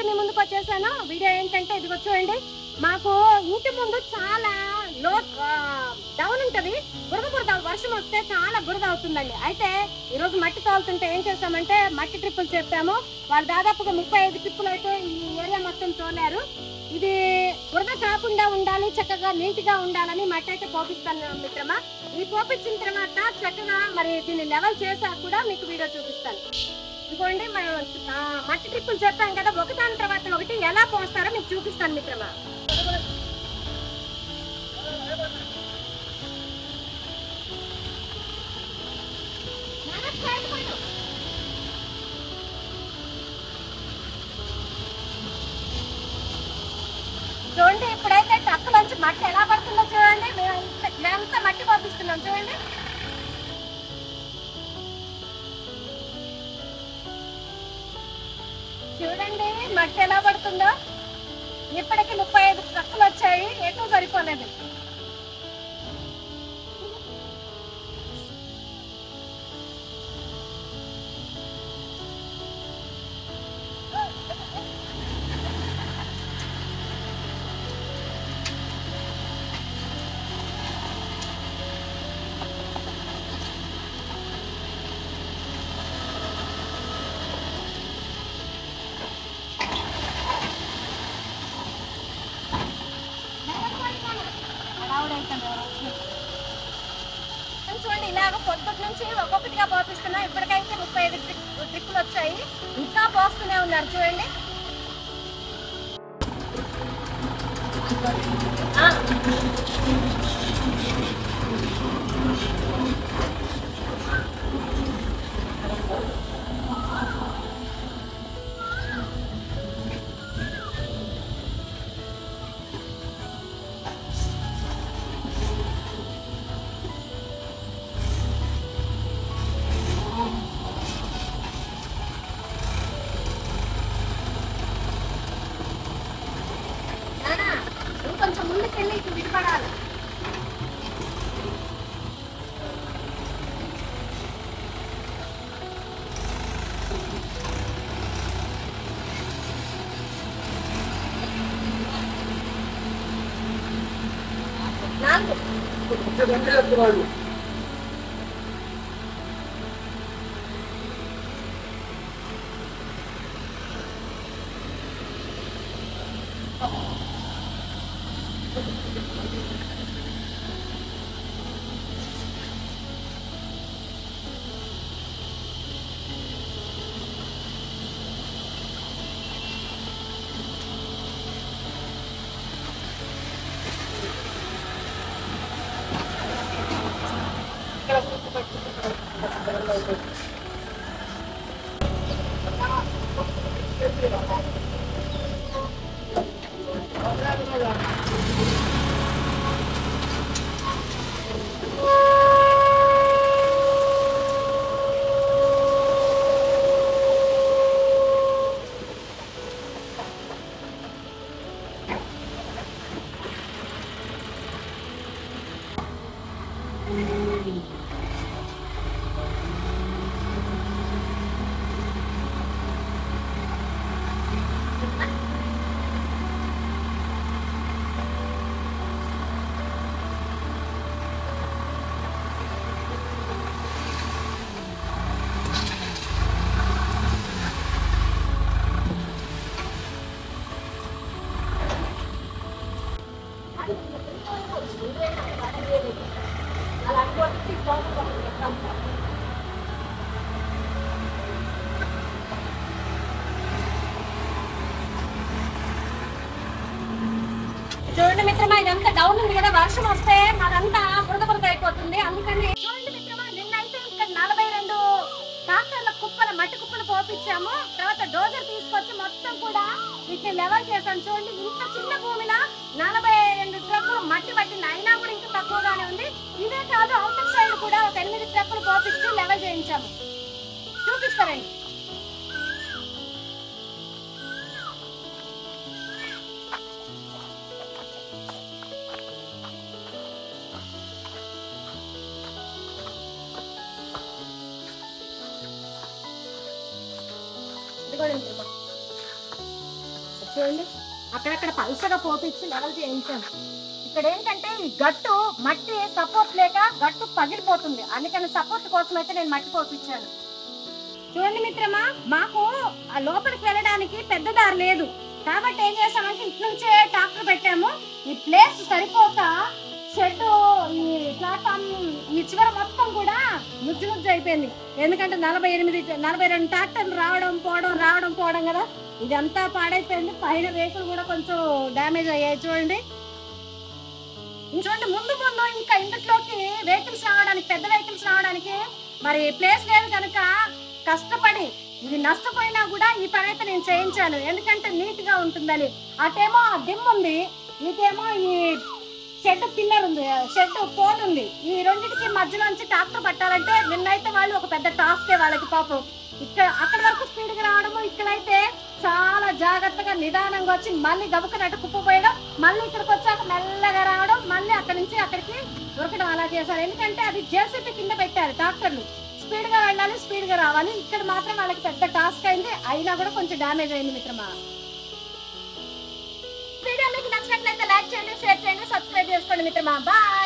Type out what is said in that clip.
మీ ముందుకు వచ్చేసాను. వీడియో ఏంటంటే ఇదిగో చూడండి, మాకు ఇంటి ముందు చాలా డౌన్ ఉంటది, బురద వర్షం వస్తే చాలా బురద అవుతుందండి. అయితే ఈ రోజు మట్టి తోలుతుంటే ఏం చేసామంటే మట్టి ట్రిప్పులు చెప్పాము. వాళ్ళు దాదాపుగా 35 ట్రిప్పులు అయితే ఈ ఏరియా మొత్తం తోలారు. ఇది బురద కాకుండా ఉండాలి, చక్కగా నీట్ గా ఉండాలని మట్టి అయితే పోపిస్తాను మిత్రమా. ఈ పోపించిన తర్వాత చక్కగా మరి దీన్ని లెవెల్ చేసాక కూడా మీకు వీడియో చూపిస్తాను. ఇదిగోండి, మట్టి ట్రిప్పులు చెప్పాం కదా, ఒకదాని తర్వాత ఒకటి ఎలా పోస్తారో మీకు చూపిస్తాను మిత్రమా. చూడండి, ఇప్పుడైతే ట్రక్కులోంచి మట్టి ఎలా పడుతుందో చూడండి. మేమంతా మట్టి పంపిస్తున్నాం చూడండి. చూడండి మట్టి ఎలా పడుతుందో. ఇప్పటికి 35 ట్రక్కులు వచ్చాయి, ఎక్కువ సరిపోలేదు. చూడండి, ఇలాగ పొద్దుటి నుంచి ఒక్కొక్కటిగా పోపిస్తున్నా. ఇప్పటికైతే 35 ట్రిప్పులు వచ్చాయి, ఇంకా పోస్తూనే ఉన్నారు చూడండి. కొంచెం ముందుకెళ్ళి ఇటు విడిపడాలి. చూడండి మిత్రమా, ఇదంతా డౌన్ ఉంది కదా, వర్షం వస్తే మాదంతా బురద అయిపోతుంది. అందుకని చూడండి మిత్రమా, నిన్నైతే ఇక్కడ 42 ట్రాక్టర్ల కుప్పల మట్టి కుప్పలు పోపించాము. తర్వాత డోజర్ తీసుకొచ్చి మొత్తం కూడా వీటిని లెవెల్ చేశాను. చూడండి, ఇంత చిన్న భూమిలో 42 ట్రక్కులు మట్టి పట్టింది. అయినా కూడా ఇంకా తక్కువగానే ఉంది. ఇదే కాదు, అవుటర్ సైడ్ కూడా ఒక 8 ట్రక్కులు పోపించి లెవెల్ చేయించాము. చూపిస్తారండి. ఇదిగోండి చూడండి, అక్కడక్కడ పల్సగా పోపించి లెవెల్ చేయించాను. ఇక్కడ ఏంటంటే ఈ గట్టు మట్టి సపోర్ట్ లేక గట్టు పగిలిపోతుంది, అందుకని సపోర్ట్ కోసం అయితే నేను మట్టి పోపించాను. చూడండి మిత్రమా, మాకు ఆ లోపలికి వెళ్ళడానికి పెద్ద దారి లేదు కాబట్టి ఏం చేసామంటే ఇటు నుంచే ట్రాక్టర్ పెట్టాము. ఈ ప్లేస్ సరిపోక షెడ్ ఈ ప్లాట్ఫామ్ ఈ చివర మొత్తం కూడా నుజ్జు నుజ్జు అయిపోయింది. ఎందుకంటే 42 ట్రాక్టర్లు రావడం పోవడం కదా, ఇదంతా పాడైపోయింది. పైన రేకులు కూడా కొంచెం డ్యామేజ్ అయ్యాయి. చూడండి ముందు ఇంకా ఇందులోకి వెహికల్స్ రావడానికి, పెద్ద వెహికల్స్ రావడానికి మరి ప్లేస్ లేదు కనుక కష్టపడి ఇది నష్టపోయినా కూడా ఈ పని అయితే నేను చేయించాను, ఎందుకంటే నీట్ గా ఉంటుందని. అటేమో డిమ్ ఉంది, ఇటేమో ఈ షెడ్ పిల్లర్ ఉంది, షెడ్ పోల్ ఉంది. ఈ రెండింటికి మధ్యలోంచి ట్రాక్టర్ పట్టాలంటే నిన్నైతే వాళ్ళు ఒక పెద్ద టాస్కే వాళ్ళకి పాపం. అక్కడ వరకు స్పీడ్ గా రావడము, ఇక్కడైతే చాలా జాగ్రత్తగా నిదానంగా వచ్చి మళ్ళీ గబుకనట్టు కుప్పపోయడం, మళ్ళీ ఇక్కడికి వచ్చాక మెల్లగా రావడం, మళ్ళీ అక్కడి నుంచి అక్కడికి దొరకడం అలా చేశారు. ఎందుకంటే అది జేసీబీ కింద పెట్టారు ట్రాక్టర్లు, స్పీడ్ గా వెళ్ళాలి, స్పీడ్ గా రావాలి. ఇక్కడ మాత్రం వాళ్ళకి పెద్ద టాస్క్ అయింది, అయినా కూడా కొంచెం డ్యామేజ్ అయింది మిత్రమా. వీడియో మీకు నచ్చినట్లయితే లైక్ చేయండి, షేర్ చేయండి, సబ్స్క్రైబ్ చేసుకోండి మిత్రమా. బాయ్.